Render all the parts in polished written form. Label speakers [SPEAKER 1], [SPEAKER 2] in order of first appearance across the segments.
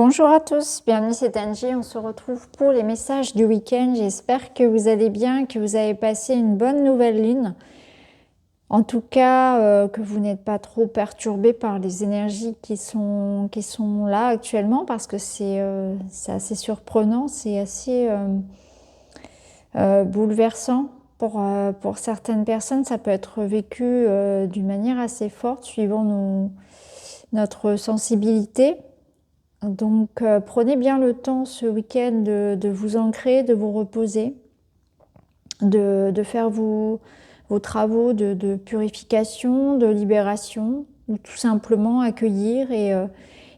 [SPEAKER 1] Bonjour à tous, bienvenue, c'est Angie. On se retrouve pour les messages du week-end. J'espère que vous allez bien, que vous avez passé une bonne nouvelle lune. En tout cas, que vous n'êtes pas trop perturbés par les énergies qui sont là actuellement, parce que c'est assez surprenant, c'est assez bouleversant. Pour certaines personnes, ça peut être vécu d'une manière assez forte, suivant notre sensibilité. Donc, prenez bien le temps ce week-end de vous ancrer, de vous reposer, de faire vos travaux de purification, de libération, ou tout simplement accueillir et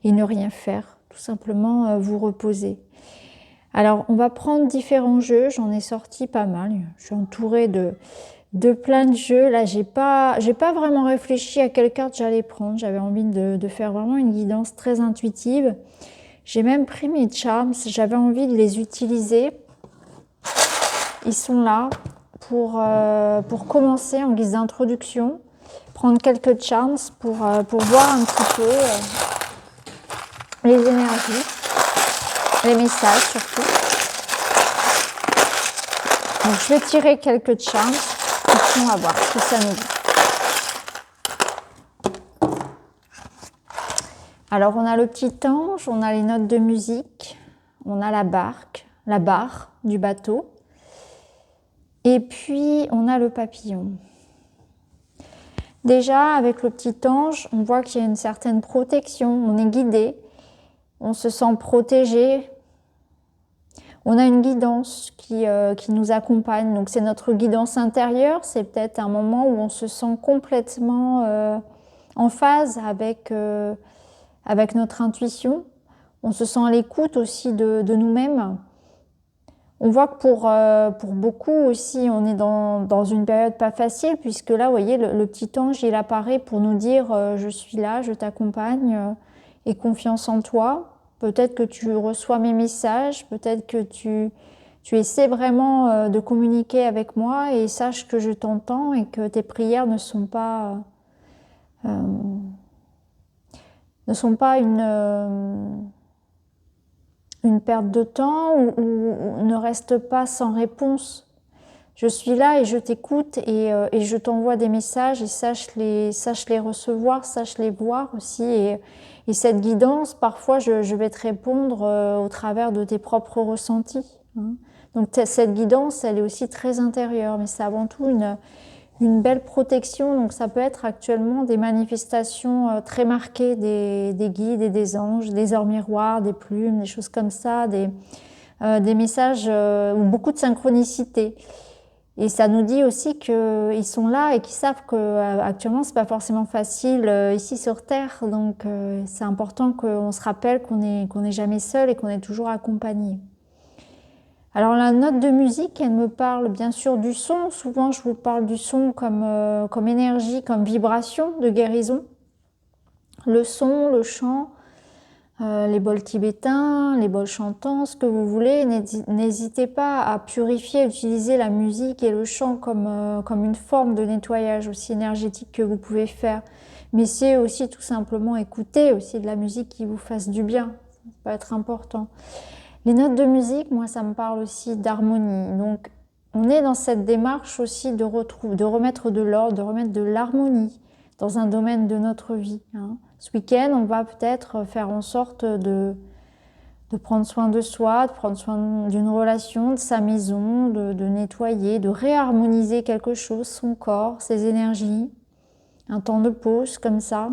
[SPEAKER 1] ne rien faire, tout simplement vous reposer. Alors, on va prendre différents jeux, j'en ai sorti pas mal, je suis entourée de plein de jeux. Là, j'ai pas vraiment réfléchi à quelle carte j'allais prendre, j'avais envie de faire vraiment une guidance très intuitive. J'ai même pris mes charms, j'avais envie de les utiliser. Ils sont là pour commencer en guise d'introduction, prendre quelques charms pour voir un petit peu les énergies, les messages surtout. Donc je vais tirer quelques charms et puis on va voir ce que ça nous dit. Alors on a le petit ange, on a les notes de musique, on a la barre du bateau. Et puis, on a le papillon. Déjà, avec le petit ange, on voit qu'il y a une certaine protection, on est guidé, on se sent protégé. On a une guidance qui nous accompagne, donc c'est notre guidance intérieure, c'est peut-être un moment où on se sent complètement en phase avec notre intuition. On se sent à l'écoute aussi de nous-mêmes. On voit que pour beaucoup aussi, on est dans une période pas facile, puisque là, vous voyez, le petit ange, il apparaît pour nous dire je suis là, je t'accompagne, aie confiance en toi. Peut-être que tu reçois mes messages, peut-être que tu essaies vraiment de communiquer avec moi et sache que je t'entends et que tes prières ne sont pas une perte de temps ou ne reste pas sans réponse. Je suis là et je t'écoute et je t'envoie des messages et sache les recevoir, sache les voir aussi. Et cette guidance, parfois, je vais te répondre au travers de tes propres ressentis. Donc cette guidance, elle est aussi très intérieure, mais c'est avant tout une belle protection. Donc ça peut être actuellement des manifestations très marquées des guides et des anges, des heures miroirs, des plumes, des choses comme ça, des messages ou beaucoup de synchronicité. Et ça nous dit aussi qu'ils sont là et qu'ils savent qu'actuellement c'est pas forcément facile ici sur Terre. Donc c'est important qu'on se rappelle qu'on n'est jamais seul et qu'on est toujours accompagné. Alors la note de musique, elle me parle bien sûr du son. Souvent je vous parle du son comme énergie, comme vibration de guérison. Le son, le chant, les bols tibétains, les bols chantants, ce que vous voulez. N'hésitez pas à purifier, à utiliser la musique et le chant comme une forme de nettoyage aussi énergétique que vous pouvez faire. Mais c'est aussi tout simplement écouter aussi de la musique qui vous fasse du bien. Ça peut être important. Les notes de musique, moi, ça me parle aussi d'harmonie. Donc, on est dans cette démarche aussi de remettre de l'ordre, de remettre de l'harmonie dans un domaine de notre vie. Ce week-end, on va peut-être faire en sorte de prendre soin de soi, de prendre soin d'une relation, de sa maison, de nettoyer, de réharmoniser quelque chose, son corps, ses énergies. Un temps de pause comme ça.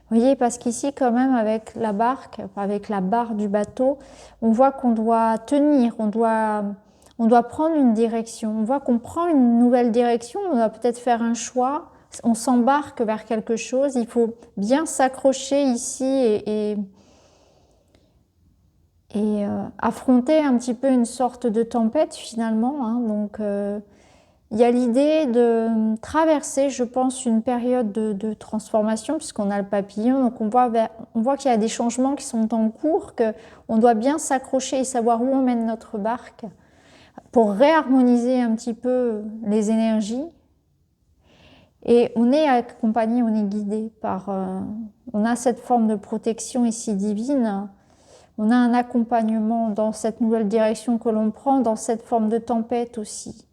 [SPEAKER 1] Vous voyez, parce qu'ici, quand même, avec la barque, avec la barre du bateau, on voit qu'on doit tenir, on doit prendre une direction. On voit qu'on prend une nouvelle direction, on doit peut-être faire un choix. On s'embarque vers quelque chose. Il faut bien s'accrocher ici et affronter un petit peu une sorte de tempête, finalement. Donc, il y a l'idée de traverser, je pense, une période de transformation, puisqu'on a le papillon. Donc on voit qu'il y a des changements qui sont en cours, qu'on doit bien s'accrocher et savoir où on mène notre barque pour réharmoniser un petit peu les énergies. Et on est accompagné, on est guidé par... on a cette forme de protection ici divine. On a un accompagnement dans cette nouvelle direction que l'on prend, dans cette forme de tempête aussi.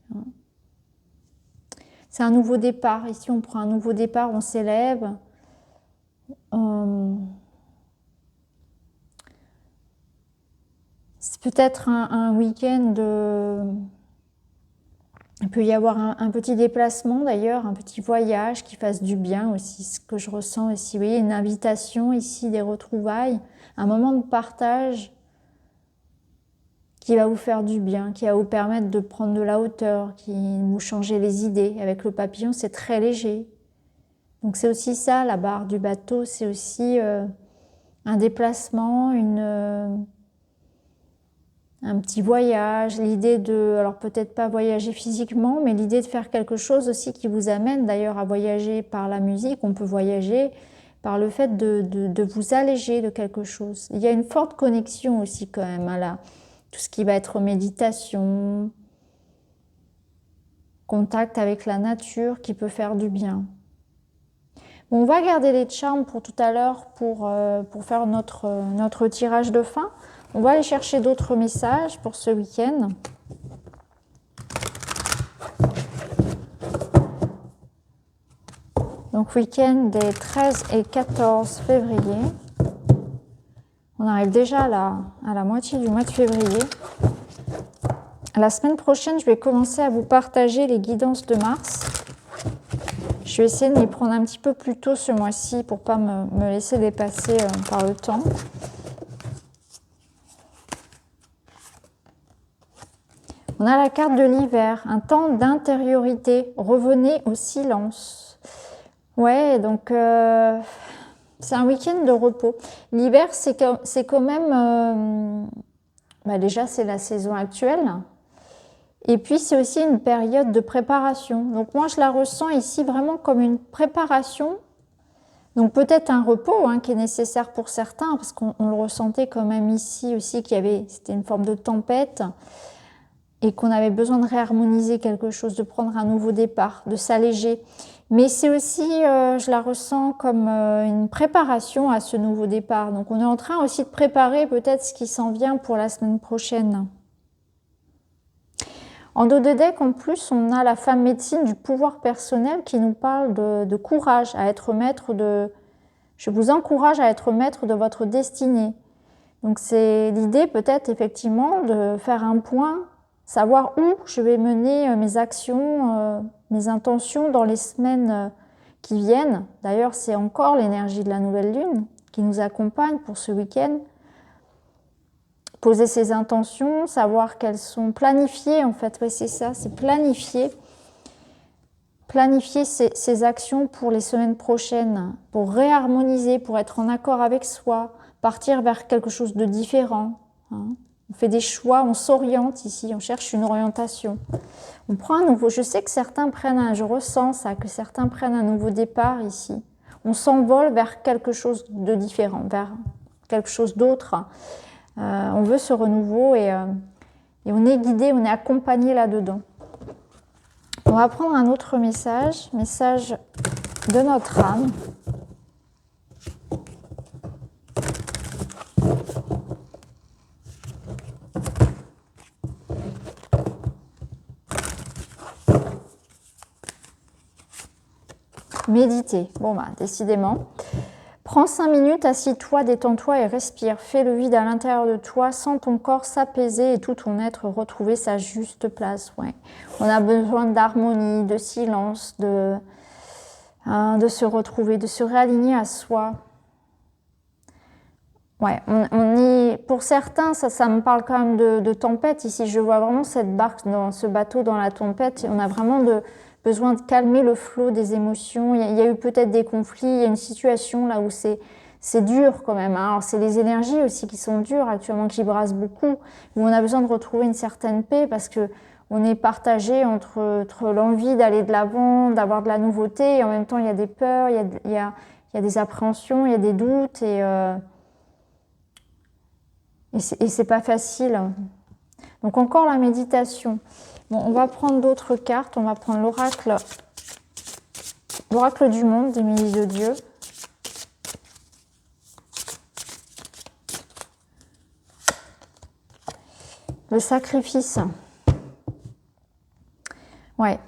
[SPEAKER 1] C'est un nouveau départ. Ici, on prend un nouveau départ, on s'élève. C'est peut-être un week-end Il peut y avoir un petit déplacement d'ailleurs, un petit voyage qui fasse du bien aussi, ce que je ressens ici. Vous voyez, une invitation ici, des retrouvailles, un moment de partage qui va vous faire du bien, qui va vous permettre de prendre de la hauteur, qui va vous changer les idées. Avec le papillon, c'est très léger. Donc c'est aussi ça, la barre du bateau, c'est aussi un déplacement, un petit voyage, l'idée de, alors peut-être pas voyager physiquement, mais l'idée de faire quelque chose aussi qui vous amène d'ailleurs à voyager par la musique. On peut voyager par le fait de vous alléger de quelque chose. Il y a une forte connexion aussi quand même à tout ce qui va être méditation, contact avec la nature qui peut faire du bien. Bon, on va garder les charmes pour tout à l'heure pour faire notre tirage de fin. On va aller chercher d'autres messages pour ce week-end. Donc week-end des 13 et 14 février. On arrive déjà à la moitié du mois de février. La semaine prochaine, je vais commencer à vous partager les guidances de Mars. Je vais essayer de m'y prendre un petit peu plus tôt ce mois-ci pour ne pas me laisser dépasser par le temps. On a la carte de l'hiver, un temps d'intériorité. Revenez au silence. Ouais, donc c'est un week-end de repos. L'hiver, c'est quand même... déjà, c'est la saison actuelle. Et puis, c'est aussi une période de préparation. Donc, moi, je la ressens ici vraiment comme une préparation. Donc, peut-être un repos qui est nécessaire pour certains, parce qu'on le ressentait quand même ici aussi, c'était une forme de tempête et qu'on avait besoin de réharmoniser quelque chose, de prendre un nouveau départ, de s'alléger. Mais c'est aussi, je la ressens comme une préparation à ce nouveau départ. Donc, on est en train aussi de préparer peut-être ce qui s'en vient pour la semaine prochaine. En dos de deck, en plus, on a la femme médecine du pouvoir personnel qui nous parle de courage, à être maître de... Je vous encourage à être maître de votre destinée. Donc c'est l'idée peut-être effectivement de faire un point, savoir où je vais mener mes actions, mes intentions dans les semaines qui viennent. D'ailleurs, c'est encore l'énergie de la nouvelle lune qui nous accompagne pour ce week-end. Poser ses intentions, savoir qu'elles sont planifiées, en fait, oui, c'est ça, c'est planifier. Planifier ses actions pour les semaines prochaines, pour réharmoniser, pour être en accord avec soi, partir vers quelque chose de différent. On fait des choix, on s'oriente ici, on cherche une orientation. On prend un nouveau, je sais que certains je ressens ça, que certains prennent un nouveau départ ici. On s'envole vers quelque chose de différent, vers quelque chose d'autre. On veut ce renouveau et on est guidé, on est accompagné là-dedans. On va prendre un autre message de notre âme. Méditer. Bon, décidément. Prends 5 minutes, assis-toi, détends-toi et respire. Fais le vide à l'intérieur de toi, sens ton corps s'apaiser et tout ton être retrouver sa juste place. Ouais. On a besoin d'harmonie, de silence, de se retrouver, de se réaligner à soi. Ouais, on est, pour certains, ça me parle quand même de tempête. Ici, je vois vraiment cette barque, dans ce bateau dans la tempête. On a vraiment besoin de calmer le flot des émotions. Il y a eu peut-être des conflits, il y a une situation là où c'est dur quand même. Alors c'est les énergies aussi qui sont dures actuellement, qui brassent beaucoup, où on a besoin de retrouver une certaine paix parce que on est partagé entre l'envie d'aller de l'avant, d'avoir de la nouveauté, et en même temps il y a des peurs, il y a des appréhensions, il y a des doutes, et c'est pas facile. Donc encore la méditation. Bon, on va prendre d'autres cartes. On va prendre l'oracle du monde d'Émilie de Dieu. Le sacrifice. Ouais.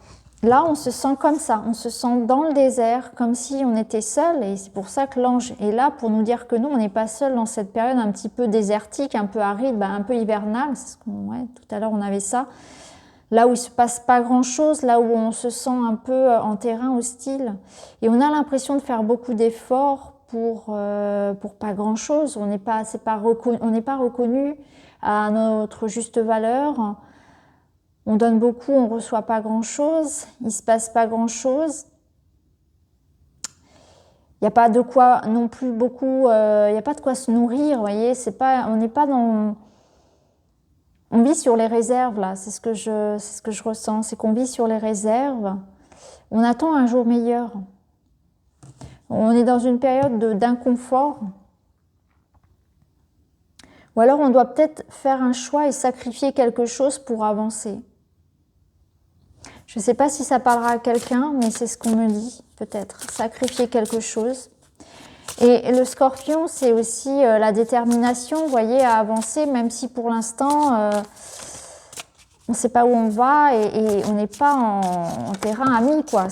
[SPEAKER 1] Là, on se sent comme ça, on se sent dans le désert, comme si on était seul, et c'est pour ça que l'ange est là pour nous dire que nous, on n'est pas seul dans cette période un petit peu désertique, un peu aride, un peu hivernale. Ouais, tout à l'heure, on avait ça. Là où il ne se passe pas grand-chose, là où on se sent un peu en terrain hostile. Et on a l'impression de faire beaucoup d'efforts pour pas grand-chose. On n'est pas reconnu à notre juste valeur. On donne beaucoup, on ne reçoit pas grand-chose. Il ne se passe pas grand-chose. Il n'y a pas de quoi non plus beaucoup... il n'y a pas de quoi se nourrir, vous voyez. On n'est pas dans... On vit sur les réserves, là, c'est ce que je ressens, c'est qu'on vit sur les réserves. On attend un jour meilleur. On est dans une période d'inconfort. Ou alors on doit peut-être faire un choix et sacrifier quelque chose pour avancer. Je ne sais pas si ça parlera à quelqu'un, mais c'est ce qu'on me dit, peut-être. Sacrifier quelque chose. Et le scorpion, c'est aussi la détermination, vous voyez, à avancer, même si pour l'instant... on ne sait pas où on va et on n'est pas en terrain ami, quoi.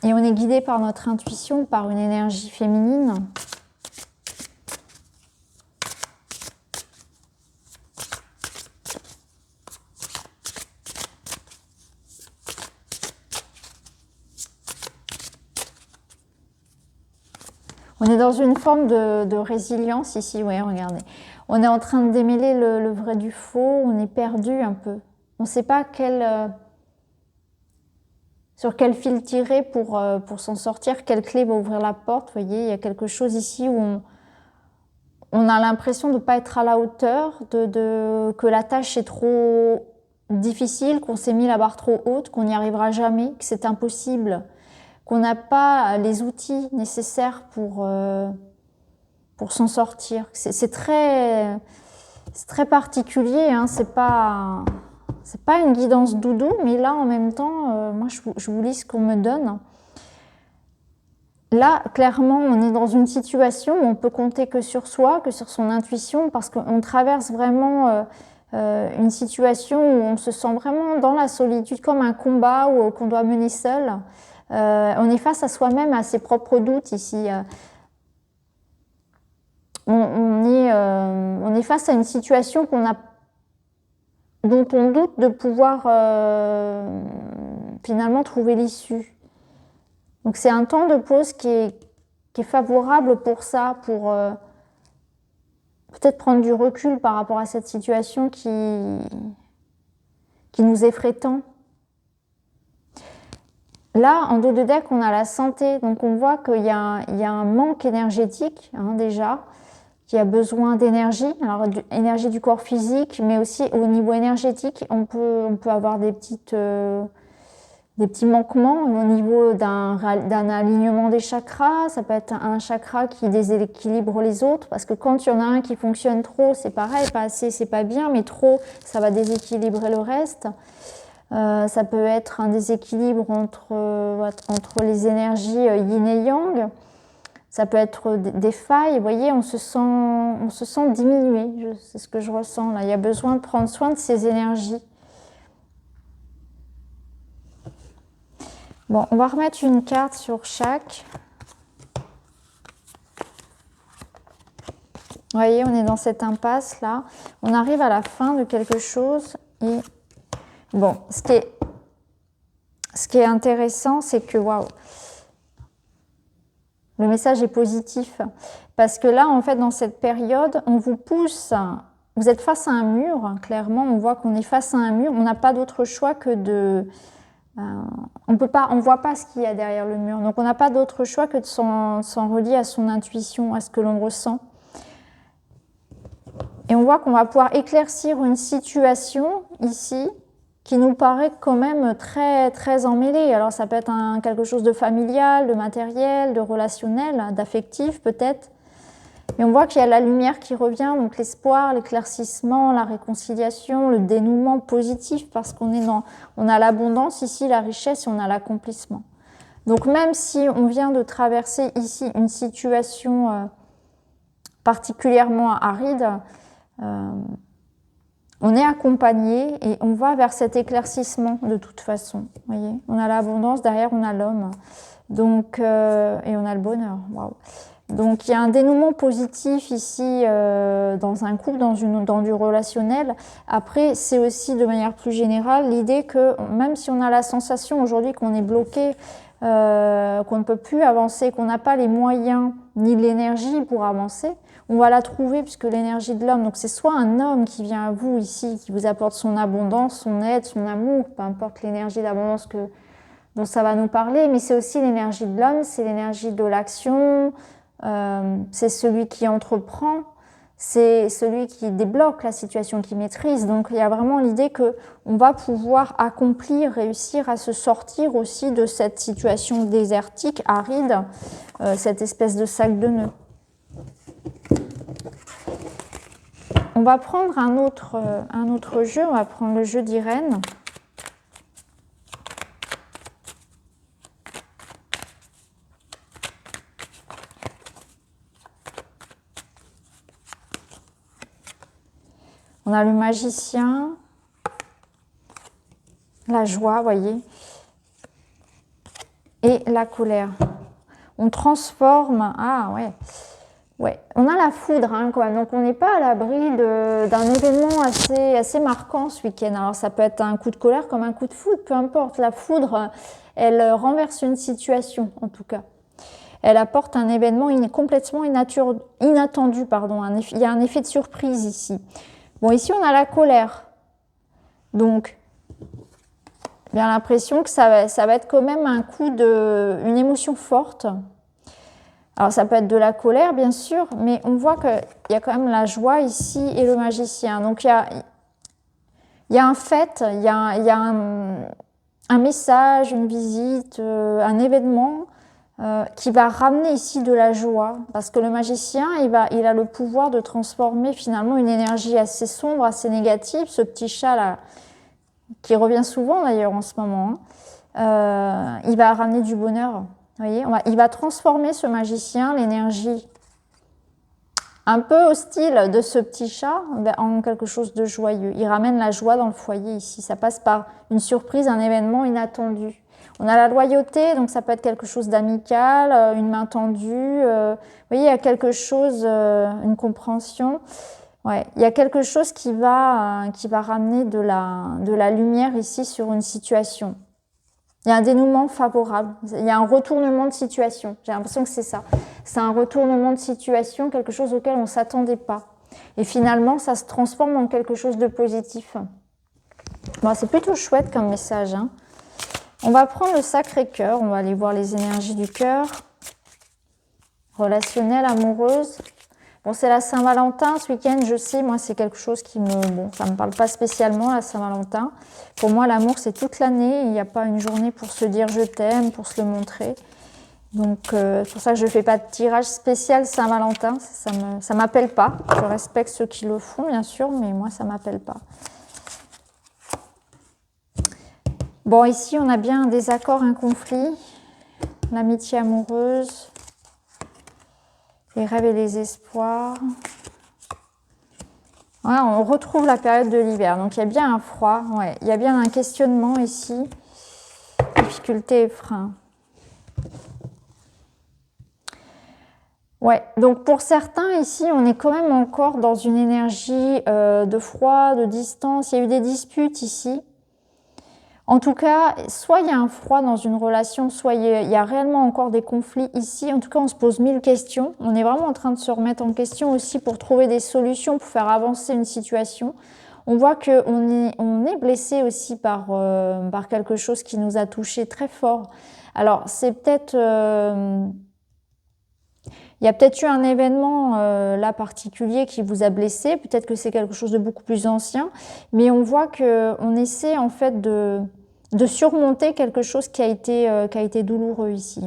[SPEAKER 1] Et on est guidé par notre intuition, par une énergie féminine. On est dans une forme de résilience ici, oui, regardez. On est en train de démêler le vrai du faux, on est perdu un peu. On ne sait pas sur quel fil tirer pour s'en sortir, quelle clé va ouvrir la porte. Vous voyez, il y a quelque chose ici où on a l'impression de ne pas être à la hauteur, que la tâche est trop difficile, qu'on s'est mis la barre trop haute, qu'on n'y arrivera jamais, que c'est impossible, qu'on n'a pas les outils nécessaires pour s'en sortir. C'est très particulier, hein. C'est pas une guidance doudou, mais là, en même temps, moi, je vous lis ce qu'on me donne. Là, clairement, on est dans une situation où on peut compter que sur soi, que sur son intuition, parce qu'on traverse vraiment une situation où on se sent vraiment dans la solitude, comme un combat qu'on doit mener seul. On est face à soi-même, à ses propres doutes ici. On est face à une situation dont on doute de pouvoir finalement trouver l'issue. Donc c'est un temps de pause qui est favorable pour ça, pour peut-être prendre du recul par rapport à cette situation qui nous effraie tant. Là, en dos de deck, on a la santé, donc on voit qu'il y a un manque énergétique, hein, déjà, qui a besoin d'énergie, alors énergie du corps physique, mais aussi au niveau énergétique, on peut avoir des petits manquements au niveau d'un alignement des chakras. Ça peut être un chakra qui déséquilibre les autres, parce que quand il y en a un qui fonctionne trop, c'est pareil, pas assez, c'est pas bien, mais trop, ça va déséquilibrer le reste. Ça peut être un déséquilibre entre les énergies yin et yang. Ça peut être des failles, vous voyez, on se sent diminué, c'est ce que je ressens là. Il y a besoin de prendre soin de ces énergies. Bon, on va remettre une carte sur chaque. Vous voyez, on est dans cette impasse là. On arrive à la fin de quelque chose et bon, ce qui est intéressant, c'est que waouh, le message est positif parce que là, en fait, dans cette période, on vous pousse. Vous êtes face à un mur, clairement. On voit qu'on est face à un mur. On n'a pas d'autre choix que on voit pas ce qu'il y a derrière le mur. Donc, on n'a pas d'autre choix que de s'en relier à son intuition, à ce que l'on ressent. Et on voit qu'on va pouvoir éclaircir une situation ici qui nous paraît quand même très, très emmêlée. Alors ça peut être quelque chose de familial, de matériel, de relationnel, d'affectif peut-être. Et on voit qu'il y a la lumière qui revient, donc l'espoir, l'éclaircissement, la réconciliation, le dénouement positif, parce on a l'abondance ici, la richesse, et on a l'accomplissement. Donc même si on vient de traverser ici une situation particulièrement aride, on est accompagné et on va vers cet éclaircissement de toute façon. Vous voyez, on a l'abondance, derrière on a l'homme. Donc, et on a le bonheur. Waouh. Donc il y a un dénouement positif ici dans un couple, dans du relationnel. Après, c'est aussi de manière plus générale l'idée que même si on a la sensation aujourd'hui qu'on est bloqué, qu'on ne peut plus avancer, qu'on n'a pas les moyens ni l'énergie pour avancer, on va la trouver puisque l'énergie de l'homme, donc c'est soit un homme qui vient à vous ici, qui vous apporte son abondance, son aide, son amour, peu importe l'énergie d'abondance dont ça va nous parler, mais c'est aussi l'énergie de l'homme, c'est l'énergie de l'action, c'est celui qui entreprend, c'est celui qui débloque la situation, qui maîtrise. Donc il y a vraiment l'idée qu'on va pouvoir accomplir, réussir à se sortir aussi de cette situation désertique, aride, cette espèce de sac de nœuds. On va prendre un autre jeu, on va prendre le jeu d'Irène. On a le magicien, la joie, voyez, et la colère. On transforme, ah ouais. Ouais, on a la foudre, hein, quoi. Donc on n'est pas à l'abri d'un événement assez marquant ce week-end. Alors ça peut être un coup de colère comme un coup de foudre, peu importe. La foudre, elle renverse une situation, en tout cas. Elle apporte un événement complètement inattendu, pardon. Il y a un effet de surprise ici. Bon, ici on a la colère. Donc, bien l'impression que ça va être quand même une émotion forte. Alors ça peut être de la colère bien sûr, mais on voit qu'il y a quand même la joie ici et le magicien. Donc il y a un fait, il y a un message, une visite, un événement qui va ramener ici de la joie. Parce que le magicien, il a le pouvoir de transformer finalement une énergie assez sombre, assez négative, ce petit chat là, qui revient souvent d'ailleurs en ce moment, il va ramener du bonheur. Vous voyez, il va transformer ce magicien, l'énergie un peu hostile de ce petit chat, en quelque chose de joyeux. Il ramène la joie dans le foyer ici. Ça passe par une surprise, un événement inattendu. On a la loyauté, donc ça peut être quelque chose d'amical, une main tendue. Vous voyez, il y a quelque chose, une compréhension. Ouais, il y a quelque chose qui va ramener de la lumière ici sur une situation. Il y a un dénouement favorable, il y a un retournement de situation. J'ai l'impression que c'est ça. C'est un retournement de situation, quelque chose auquel on ne s'attendait pas. Et finalement, ça se transforme en quelque chose de positif. Bon, c'est plutôt chouette comme message, hein. On va prendre le Sacré-Cœur, on va aller voir les énergies du cœur. Relationnelle, amoureuse. Bon, c'est la Saint-Valentin ce week-end, je sais, moi c'est quelque chose qui ça me parle pas spécialement, la Saint-Valentin. Pour moi, l'amour c'est toute l'année, il n'y a pas une journée pour se dire je t'aime, pour se le montrer. Donc c'est pour ça que je ne fais pas de tirage spécial Saint-Valentin, ça m'appelle pas. Je respecte ceux qui le font bien sûr, mais moi ça m'appelle pas. Bon, ici on a bien un désaccord, un conflit, l'amitié amoureuse. Les rêves et les espoirs. Ouais, on retrouve la période de l'hiver. Donc il y a bien un froid. Ouais, il y a bien un questionnement ici. Difficulté et frein. Ouais, donc pour certains ici, on est quand même encore dans une énergie de froid, de distance. Il y a eu des disputes ici. En tout cas, soit il y a un froid dans une relation, soit il y a réellement encore des conflits ici. En tout cas, on se pose 1000 questions. On est vraiment en train de se remettre en question aussi pour trouver des solutions, pour faire avancer une situation. On voit qu'on est blessé aussi par quelque chose qui nous a touché très fort. Alors, c'est peut-être... il y a peut-être eu un événement là particulier qui vous a blessé, peut-être que c'est quelque chose de beaucoup plus ancien, mais on voit qu'on essaie en fait de surmonter quelque chose qui a été douloureux ici.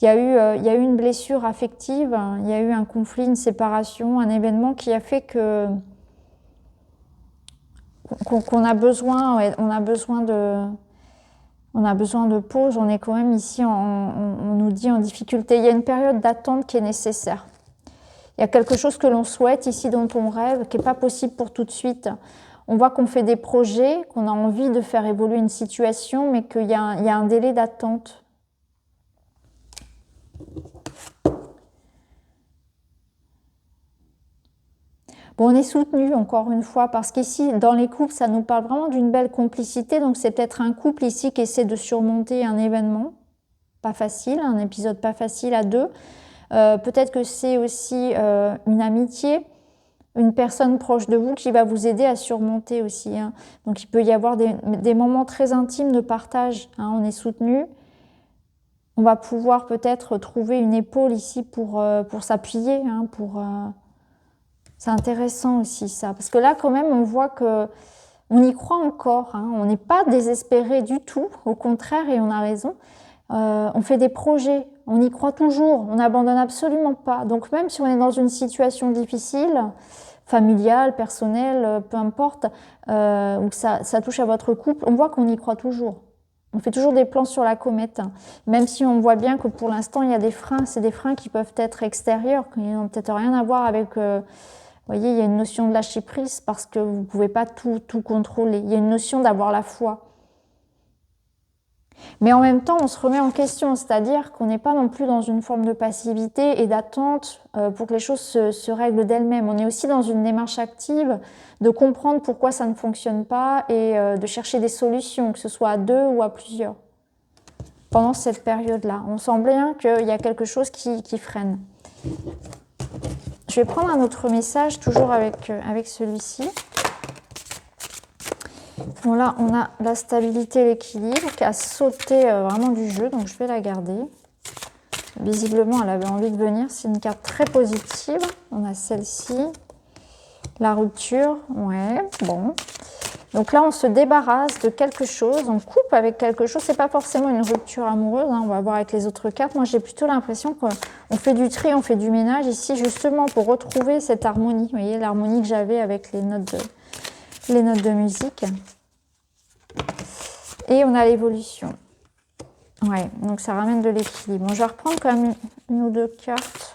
[SPEAKER 1] Il y a eu une blessure affective, il y a eu un conflit, une séparation, un événement qui a fait qu'on a besoin, ouais, on a besoin de pause, on est quand même ici, on nous dit en difficulté. Il y a une période d'attente qui est nécessaire. Il y a quelque chose que l'on souhaite ici, dont on rêve, qui n'est pas possible pour tout de suite. On voit qu'on fait des projets, qu'on a envie de faire évoluer une situation, mais qu'il y a un délai d'attente. Bon, on est soutenu, encore une fois, parce qu'ici, dans les couples, ça nous parle vraiment d'une belle complicité. Donc, c'est peut-être un couple ici qui essaie de surmonter un événement pas facile, un épisode pas facile à deux. Peut-être que c'est aussi une amitié, une personne proche de vous qui va vous aider à surmonter aussi. Hein. Donc, il peut y avoir des moments très intimes de partage. Hein. On est soutenu. On va pouvoir peut-être trouver une épaule ici pour s'appuyer, hein, c'est intéressant aussi ça, parce que là quand même on voit que on y croit encore, hein. On n'est pas désespéré du tout, au contraire, et on a raison. On fait des projets, on y croit toujours, on n'abandonne absolument pas. Donc même si on est dans une situation difficile, familiale, personnelle, peu importe, ou que ça touche à votre couple, on voit qu'on y croit toujours. On fait toujours des plans sur la comète, hein. Même si on voit bien que pour l'instant il y a des freins, c'est des freins qui peuvent être extérieurs, qui n'ont peut-être rien à voir avec... Vous voyez, il y a une notion de lâcher prise parce que vous ne pouvez pas tout contrôler. Il y a une notion d'avoir la foi. Mais en même temps, on se remet en question, c'est-à-dire qu'on n'est pas non plus dans une forme de passivité et d'attente pour que les choses se règlent d'elles-mêmes. On est aussi dans une démarche active de comprendre pourquoi ça ne fonctionne pas et de chercher des solutions, que ce soit à deux ou à plusieurs. Pendant cette période-là, on sent bien qu'il y a quelque chose qui freine. Je vais prendre un autre message, toujours avec celui-ci. Bon, là, on a la stabilité et l'équilibre qui a sauté vraiment du jeu, donc je vais la garder. Visiblement, elle avait envie de venir. C'est une carte très positive. On a celle-ci. La rupture, ouais, bon. Donc là, on se débarrasse de quelque chose, on coupe avec quelque chose. C'est pas forcément une rupture amoureuse, hein, on va voir avec les autres cartes. Moi, j'ai plutôt l'impression qu'on fait du tri, on fait du ménage ici, justement pour retrouver cette harmonie. Vous voyez, l'harmonie que j'avais avec les notes de musique. Et on a l'évolution. Ouais, donc ça ramène de l'équilibre. Bon, je vais reprendre quand même une ou deux cartes.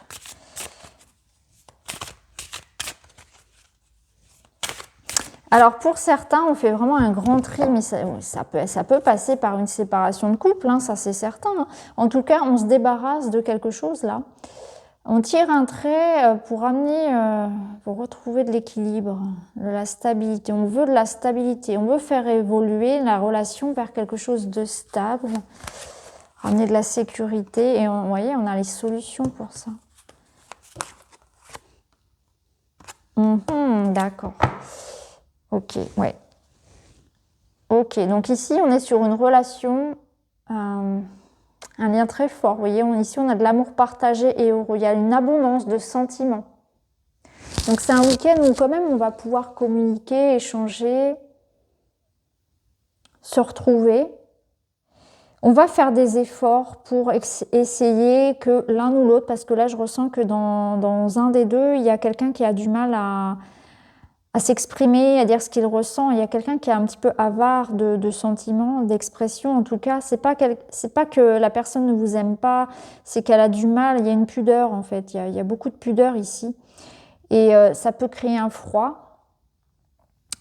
[SPEAKER 1] Alors pour certains, on fait vraiment un grand tri, mais ça peut passer par une séparation de couple, hein, ça c'est certain. Hein. En tout cas, on se débarrasse de quelque chose là. On tire un trait pour retrouver de l'équilibre, de la stabilité. On veut de la stabilité, on veut faire évoluer la relation vers quelque chose de stable, ramener de la sécurité. Et vous voyez, on a les solutions pour ça. D'accord. Ok, ouais. Ok, donc ici, on est sur une relation, un lien très fort. Vous voyez, ici, on a de l'amour partagé et heureux. Il y a une abondance de sentiments. Donc, c'est un week-end où, quand même, on va pouvoir communiquer, échanger, se retrouver. On va faire des efforts pour essayer que l'un ou l'autre, parce que là, je ressens que dans un des deux, il y a quelqu'un qui a du mal à s'exprimer, à dire ce qu'il ressent. Il y a quelqu'un qui est un petit peu avare de sentiments, d'expression. En tout cas, c'est pas que la personne ne vous aime pas, c'est qu'elle a du mal. Il y a une pudeur, en fait. Il y a beaucoup de pudeur ici. Et ça peut créer un froid.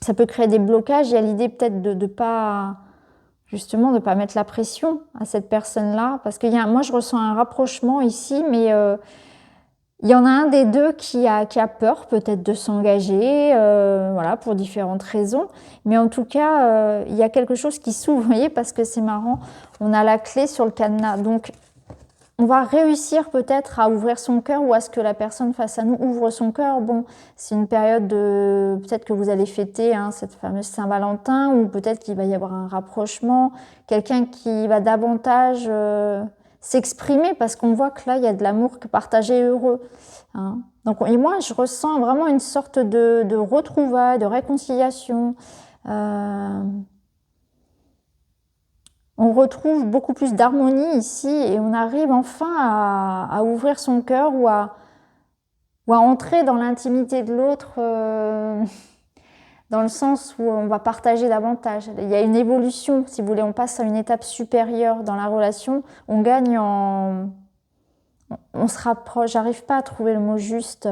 [SPEAKER 1] Ça peut créer des blocages. Il y a l'idée peut-être de pas... Justement, de ne pas mettre la pression à cette personne-là. Parce que moi, je ressens un rapprochement ici, mais... il y en a un des deux qui a peur peut-être de s'engager, voilà, pour différentes raisons. Mais en tout cas, il y a quelque chose qui s'ouvre, vous voyez, parce que c'est marrant. On a la clé sur le cadenas. Donc, on va réussir peut-être à ouvrir son cœur ou à ce que la personne face à nous ouvre son cœur. Bon, c'est une période peut-être que vous allez fêter hein, cette fameuse Saint-Valentin ou peut-être qu'il va y avoir un rapprochement. Quelqu'un qui va davantage... s'exprimer parce qu'on voit que là, il y a de l'amour partagé et heureux. Hein. Donc, et moi, je ressens vraiment une sorte de retrouvailles, de réconciliation. On retrouve beaucoup plus d'harmonie ici et on arrive enfin à ouvrir son cœur ou à entrer dans l'intimité de l'autre dans le sens où on va partager davantage. Il y a une évolution, si vous voulez, on passe à une étape supérieure dans la relation, on gagne en on se rapproche. J'arrive pas à trouver le mot juste.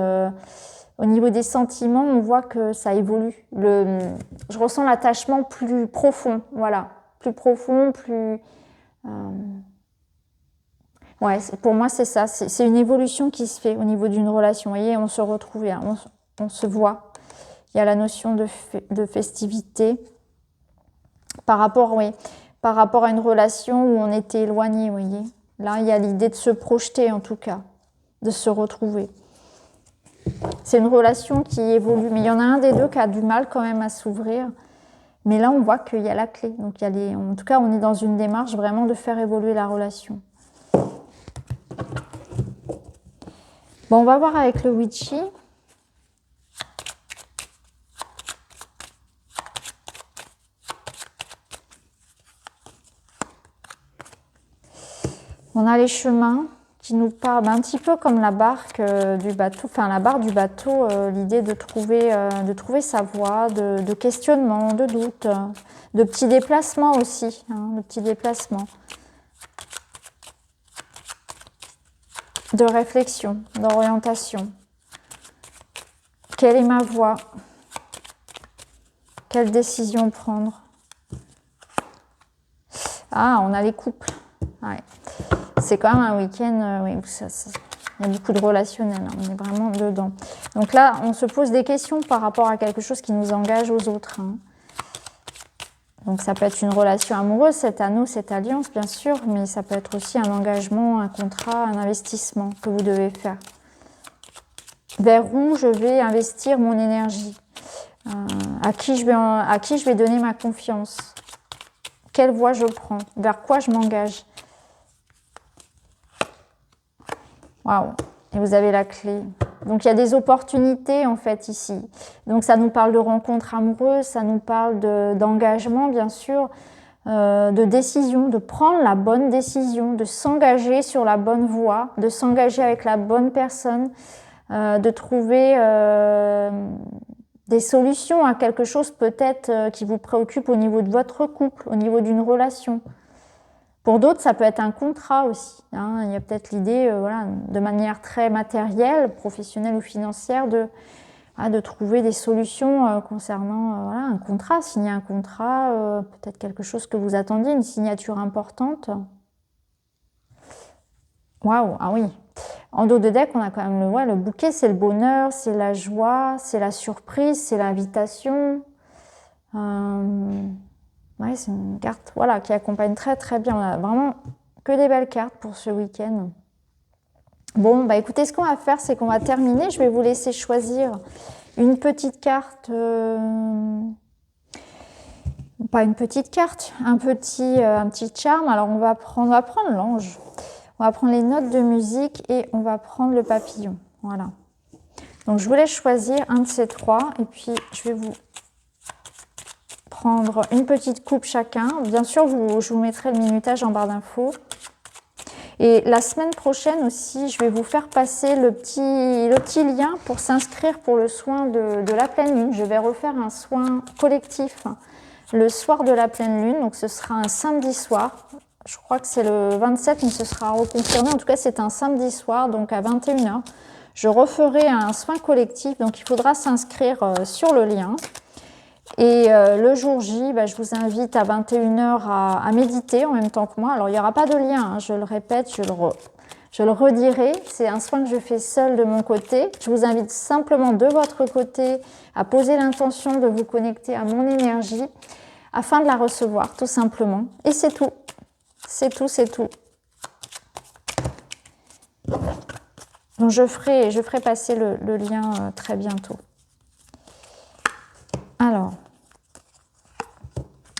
[SPEAKER 1] Au niveau des sentiments, on voit que ça évolue. Je ressens l'attachement plus profond, voilà. Plus profond, plus... Ouais, pour moi, c'est ça. C'est une évolution qui se fait au niveau d'une relation. Vous voyez, on se retrouve, on se voit. Il y a la notion de festivité par rapport, oui, par rapport à une relation où on était éloigné, vous voyez. Là, il y a l'idée de se projeter, en tout cas, de se retrouver. C'est une relation qui évolue, mais il y en a un des deux qui a du mal quand même à s'ouvrir. Mais là, on voit qu'il y a la clé. Donc, en tout cas, on est dans une démarche vraiment de faire évoluer la relation. Bon, on va voir avec le Witchy. On a les chemins qui nous parlent un petit peu comme la barque du bateau, enfin la barre du bateau, l'idée de trouver sa voie, de questionnement, de doute, de petits déplacements aussi, de petits déplacements, de réflexion, d'orientation. Quelle est ma voie? Quelle décision prendre? Ah, on a les couples. Ouais. C'est quand même un week-end, oui, il y a beaucoup de relationnel, on est vraiment dedans. Donc là, on se pose des questions par rapport à quelque chose qui nous engage aux autres. Donc ça peut être une relation amoureuse, cet anneau, cette alliance, bien sûr, mais ça peut être aussi un engagement, un contrat, un investissement que vous devez faire. Vers où je vais investir mon énergie? À qui je vais donner ma confiance? Quelle voie je prends? Vers quoi je m'engage? Waouh! Et vous avez la clé. Donc, il y a des opportunités, en fait, ici. Donc, ça nous parle de rencontres amoureuses, ça nous parle d'engagement, bien sûr, de décision, de prendre la bonne décision, de s'engager sur la bonne voie, de s'engager avec la bonne personne, de trouver des solutions à quelque chose peut-être qui vous préoccupe au niveau de votre couple, au niveau d'une relation. Pour d'autres, ça peut être un contrat aussi. Il y a peut-être l'idée, voilà, de manière très matérielle, professionnelle ou financière, de trouver des solutions concernant voilà, un contrat, signer un contrat, peut-être quelque chose que vous attendiez, une signature importante. Waouh, ah oui. En dos de deck, on a quand même le bouquet, c'est le bonheur, c'est la joie, c'est la surprise, c'est l'invitation. Ouais, c'est une carte voilà, qui accompagne très très bien. On a vraiment que des belles cartes pour ce week-end. Bon, bah écoutez, ce qu'on va faire, c'est qu'on va terminer. Je vais vous laisser choisir une petite carte, pas une petite carte, un petit charme. Alors on va prendre l'ange, on va prendre les notes de musique et on va prendre le papillon. Voilà. Donc je vous laisse choisir un de ces trois et puis je vais vous prendre une petite coupe chacun. Bien sûr, je vous mettrai le minutage en barre d'infos. Et la semaine prochaine aussi, je vais vous faire passer le petit lien pour s'inscrire pour le soin de la pleine lune. Je vais refaire un soin collectif le soir de la pleine lune. Donc ce sera un samedi soir. Je crois que c'est le 27, mais ce sera reconfirmé. En tout cas, c'est un samedi soir, donc à 21h. Je referai un soin collectif. Donc il faudra s'inscrire sur le lien. Et le jour J, je vous invite à 21h à méditer en même temps que moi. Alors, il n'y aura pas de lien, je le répète, je le redirai. C'est un soin que je fais seul de mon côté. Je vous invite simplement de votre côté à poser l'intention de vous connecter à mon énergie afin de la recevoir, tout simplement. Et c'est tout. C'est tout, c'est tout. Donc, je ferai passer le lien très bientôt. Alors,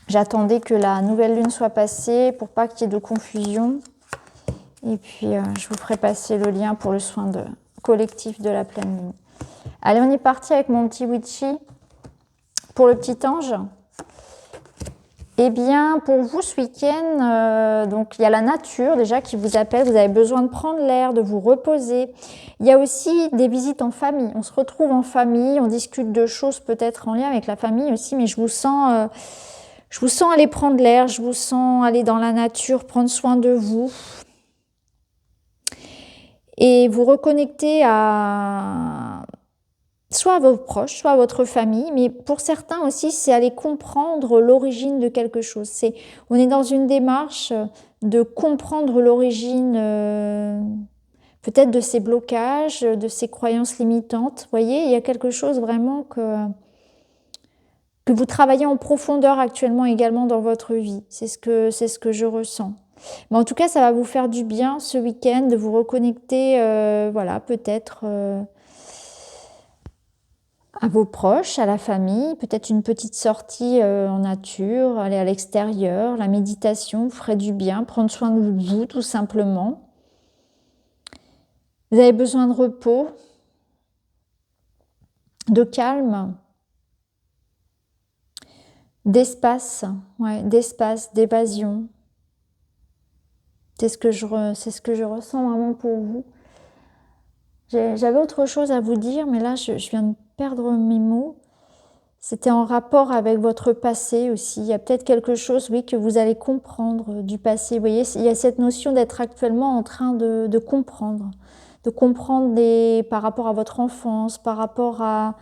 [SPEAKER 1] j'attendais que la nouvelle lune soit passée pour pas qu'il y ait de confusion. Et puis, je vous ferai passer le lien pour le soin collectif de la pleine lune. Allez, on est parti avec mon petit Witchy pour le petit ange. Eh bien, pour vous, ce week-end, donc il y a la nature déjà qui vous appelle. Vous avez besoin de prendre l'air, de vous reposer. Il y a aussi des visites en famille. On se retrouve en famille, on discute de choses peut-être en lien avec la famille aussi, mais je vous sens aller prendre l'air, je vous sens aller dans la nature, prendre soin de vous. et vous reconnecter soit à vos proches, soit à votre famille, mais pour certains aussi, c'est aller comprendre l'origine de quelque chose. On est dans une démarche de comprendre l'origine peut-être de ces blocages, de ces croyances limitantes. Vous voyez, il y a quelque chose vraiment que vous travaillez en profondeur actuellement également dans votre vie. C'est ce que je ressens. Mais en tout cas, ça va vous faire du bien ce week-end de vous reconnecter, voilà, peut-être à vos proches, à la famille, peut-être une petite sortie en nature, aller à l'extérieur, la méditation vous ferait du bien, prendre soin de vous tout simplement. Vous avez besoin de repos, de calme, d'espace, ouais, d'espace, d'évasion. C'est ce que je ressens vraiment pour vous. J'avais autre chose à vous dire, mais là, je viens de perdre mes mots. C'était en rapport avec votre passé aussi. Il y a peut-être quelque chose, oui, que vous allez comprendre du passé. Vous voyez, il y a cette notion d'être actuellement en train de comprendre. De comprendre par rapport à votre enfance, par rapport à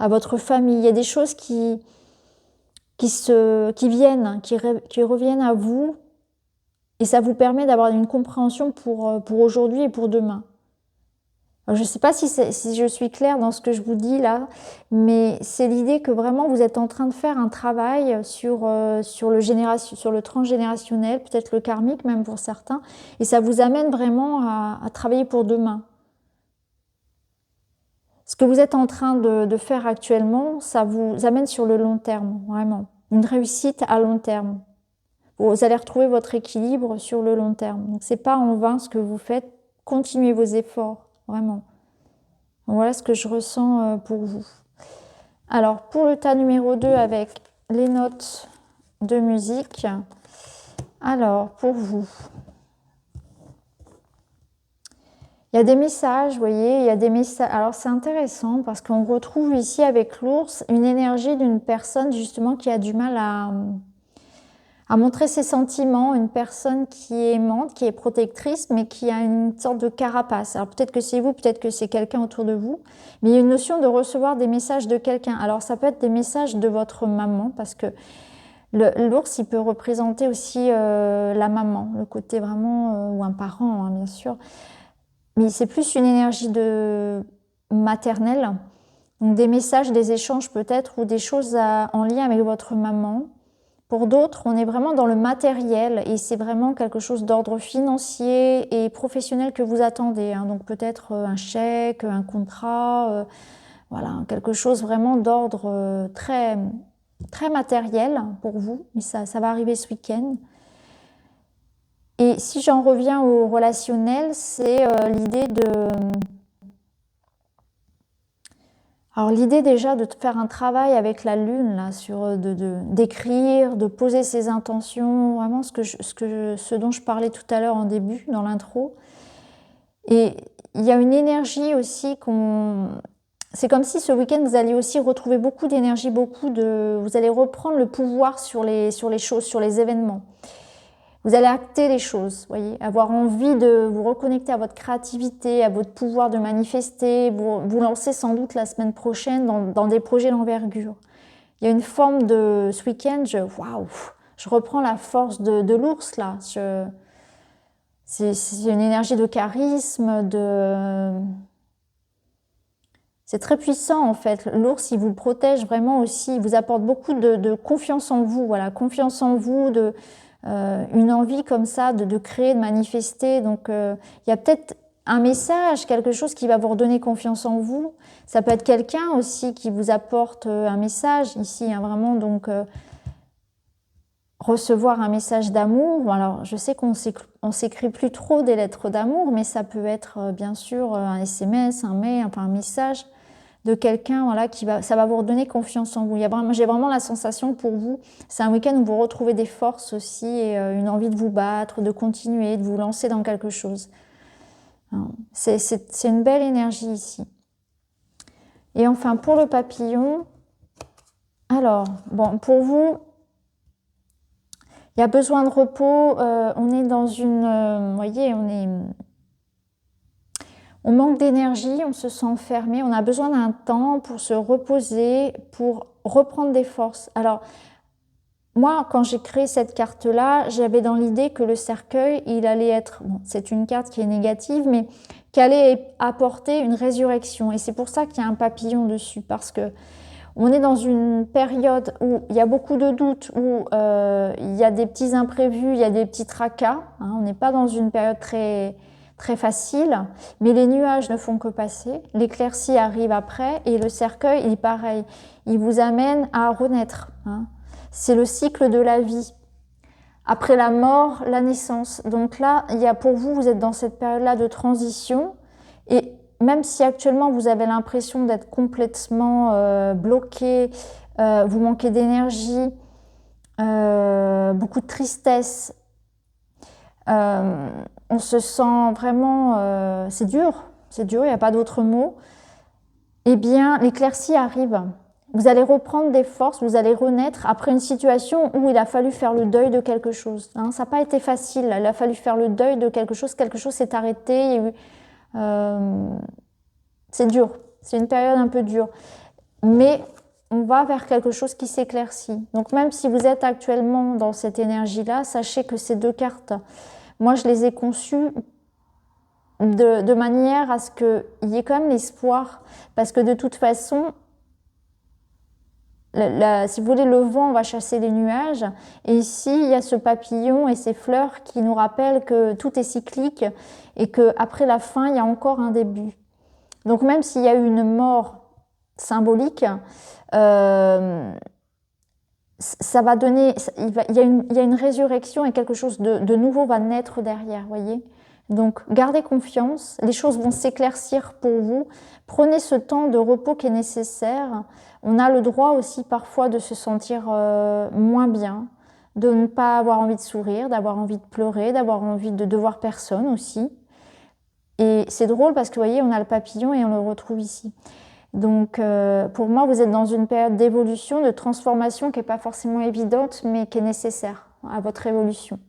[SPEAKER 1] votre famille. Il y a des choses qui viennent, qui reviennent à vous. Et ça vous permet d'avoir une compréhension pour aujourd'hui et pour demain. Alors, je ne sais pas si je suis claire dans ce que je vous dis là, mais c'est l'idée que vraiment vous êtes en train de faire un travail sur le transgénérationnel, peut-être le karmique même pour certains, et ça vous amène vraiment à travailler pour demain. Ce que vous êtes en train de faire actuellement, ça vous amène sur le long terme, vraiment. Une réussite à long terme. Vous allez retrouver votre équilibre sur le long terme. Donc c'est pas en vain ce que vous faites, continuez vos efforts, vraiment. Voilà ce que je ressens pour vous. Alors, pour le tas numéro 2 avec les notes de musique, alors, pour vous, il y a des messages, vous voyez, il y a des messages. Alors, c'est intéressant parce qu'on retrouve ici avec l'ours une énergie d'une personne justement qui a du mal à montrer ses sentiments, une personne qui est aimante, qui est protectrice, mais qui a une sorte de carapace. Alors peut-être que c'est vous, peut-être que c'est quelqu'un autour de vous, mais il y a une notion de recevoir des messages de quelqu'un. Alors ça peut être des messages de votre maman, parce que l'ours, il peut représenter aussi la maman, le côté vraiment, ou un parent, hein, bien sûr. Mais c'est plus une énergie maternelle, donc des messages, des échanges peut-être, ou des choses en lien avec votre maman. Pour d'autres, on est vraiment dans le matériel et c'est vraiment quelque chose d'ordre financier et professionnel que vous attendez. Hein. Donc peut-être un chèque, un contrat, voilà, quelque chose vraiment d'ordre très, très matériel pour vous. Mais ça va arriver ce week-end. Et si j'en reviens au relationnel, c'est l'idée de... Alors l'idée déjà de faire un travail avec la lune, là, sur d'écrire, de poser ses intentions, vraiment ce dont je parlais tout à l'heure en début, dans l'intro. Et il y a une énergie aussi c'est comme si ce week-end vous allez aussi retrouver beaucoup d'énergie, vous allez reprendre le pouvoir sur les choses, sur les événements. Vous allez acter les choses, voyez, avoir envie de vous reconnecter à votre créativité, à votre pouvoir de manifester, vous lancer sans doute la semaine prochaine dans des projets d'envergure. Il y a une forme de ce week-end, waouh, je reprends la force de l'ours là. C'est une énergie de charisme, c'est très puissant en fait. L'ours, il vous protège vraiment aussi, il vous apporte beaucoup de confiance en vous, voilà, confiance en vous, une envie comme ça de créer, de manifester. Donc il y a peut-être un message, quelque chose qui va vous redonner confiance en vous. Ça peut être quelqu'un aussi qui vous apporte un message ici, hein, vraiment, donc recevoir un message d'amour. Alors je sais qu'on s'écrit plus trop des lettres d'amour, mais ça peut être bien sûr un SMS, un mail, enfin un message de quelqu'un, voilà, ça va vous redonner confiance en vous. J'ai vraiment la sensation que pour vous, c'est un week-end où vous retrouvez des forces aussi et une envie de vous battre, de continuer, de vous lancer dans quelque chose. C'est une belle énergie ici. Et enfin, pour le papillon, alors, bon, pour vous, il y a besoin de repos. On est dans vous voyez, On manque d'énergie, on se sent enfermé, on a besoin d'un temps pour se reposer, pour reprendre des forces. Alors, moi, quand j'ai créé cette carte-là, j'avais dans l'idée que le cercueil, il allait être, bon, c'est une carte qui est négative, mais qui allait apporter une résurrection. Et c'est pour ça qu'il y a un papillon dessus, parce que on est dans une période où il y a beaucoup de doutes, où il y a des petits imprévus, il y a des petits tracas. Hein, on n'est pas dans une période très, très facile, mais les nuages ne font que passer. L'éclaircie arrive après et le cercueil, il est pareil. Il vous amène à renaître. Hein. C'est le cycle de la vie. Après la mort, la naissance. Donc là, il y a pour vous, vous êtes dans cette période-là de transition. Et même si actuellement vous avez l'impression d'être complètement bloqué, vous manquez d'énergie, beaucoup de tristesse, on se sent vraiment, c'est dur, il n'y a pas d'autre mot, eh bien l'éclaircie arrive. Vous allez reprendre des forces, vous allez renaître après une situation où il a fallu faire le deuil de quelque chose. Hein, ça n'a pas été facile, il a fallu faire le deuil de quelque chose s'est arrêté, il y a eu, c'est dur, c'est une période un peu dure, mais on va vers quelque chose qui s'éclaircit. Donc même si vous êtes actuellement dans cette énergie-là, sachez que ces deux cartes, moi je les ai conçues de manière à ce qu'il y ait quand même l'espoir, parce que de toute façon, si vous voulez, le vent va chasser les nuages, et ici il y a ce papillon et ces fleurs qui nous rappellent que tout est cyclique et qu'après la fin, il y a encore un début. Donc même s'il y a eu une mort symbolique, ça va donner, il y a une résurrection et quelque chose de nouveau va naître derrière, voyez. Donc gardez confiance, les choses vont s'éclaircir pour vous. Prenez ce temps de repos qui est nécessaire. On a le droit aussi parfois de se sentir moins bien, de ne pas avoir envie de sourire, d'avoir envie de pleurer, d'avoir envie de devoir personne aussi. Et c'est drôle parce que vous voyez, on a le papillon et on le retrouve ici. Donc pour moi, vous êtes dans une période d'évolution, de transformation qui n'est pas forcément évidente, mais qui est nécessaire à votre évolution.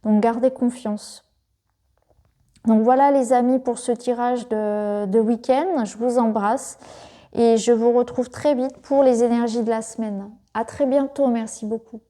[SPEAKER 1] Donc gardez confiance. Donc voilà les amis pour ce tirage de week-end. Je vous embrasse et je vous retrouve très vite pour les énergies de la semaine. À très bientôt, merci beaucoup.